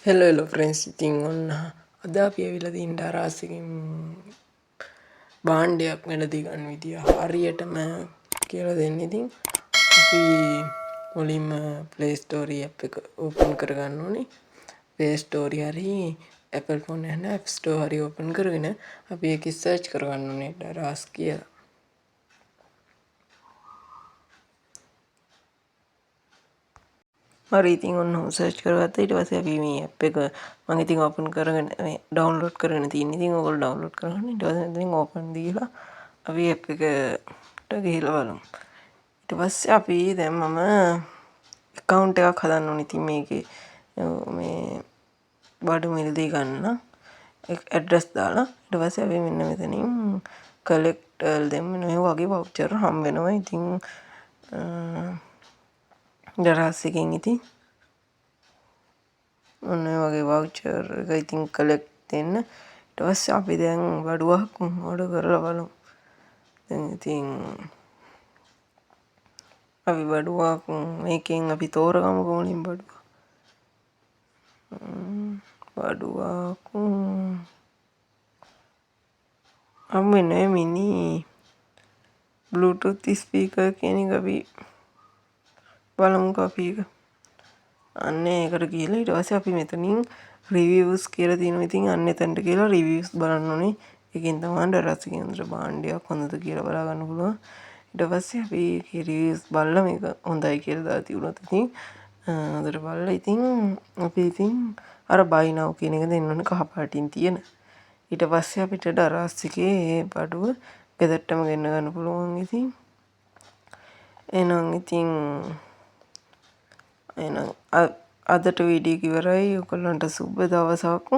Hello friends ඉතින් ඔන්න අද අපි ඇවිල්ලා තියෙන ඩරාසිකින් භාණ්ඩයක් වෙනදී ගන්න විදිය හරියටම කියලා දෙන්න. ඉතින් අපි මුලින්ම Play Store app එක ඕපන් කරගන්න ඕනේ. Play Store හරි Apple phone එක App Store හරි ඕපන් කරගෙන අපි ඒක සර්ච් කරගන්න ඕනේ ඩරාස් කියලා. හරි ඉතින් ඔන්න සර්ච් කරගත්තා. ඊට පස්සේ අපි මේ ඇප් එක මම ඉතින් ඕපන් කරගෙන මේ ඩවුන්ලෝඩ් කරගෙන තියෙන. ඉතින් ඕගොල්ලෝ ඩවුන්ලෝඩ් කරගන්න. ඊට පස්සේ ඉතින් ඕපන් දීලා අපි ඇප් එකට ගිහිල්ලා බලමු. ඊට පස්සේ අපි දැන් මම account එකක් හදන්න ඕනේ. ඉතින් මේකේ මේ බඩු මිලදී ගන්න ඇඩ්‍රස් දාලා ඊට පස්සේ අපි මෙන්න මෙතනින් collect දෙන්න මේ වගේ voucher හම්බ වෙනවා. ඉතින් දරස් එකෙන් ඉතින් ඔන්න ඔය වගේ voucher එක ඉතින් collect දෙන්න. ඊට පස්සේ අපි දැන් බඩුවක් order කරලා බලමු. දැන් ඉතින් අපි බඩුවක් මේකෙන් අපි තෝරගමු කොහොලින් බඩුවක් අම්මනේ මිනි Bluetooth speaker කියන එක අපි බලමුකෝ අපි එක. අන්න ඒකට ගිහලා ඊට පස්සේ අපි මෙතනින් reviews කියලා තියෙනවා. ඉතින් අන්න එතනට කියලා reviews බලන්න ඕනේ. ඒකෙන් තමයි ඩරස් කේන්ද්‍ර භාණ්ඩයක් හොඳද කියලා බලා ගන්න පුළුවන්. ඊට පස්සේ අපි ඒකේ reviews බලලා මේක හොඳයි කියලා දාලා තිබුණොත් ඉතින් හොඳට බලලා ඉතින් අපි ඉතින් අර buy now කියන එක දෙන්න ඕනේ කහ පාටින් තියෙන. ඊට පස්සේ අපිට ඩරස් එකේ බඩුව ගෙදරටම ගෙන්න ගන්න පුළුවන්. ඉතින් එහෙනම් ඉතින් එහෙනම් අදට වීඩියෝ එක ඉවරයි. ඔයගොල්ලන්ට සුබ දවසක්.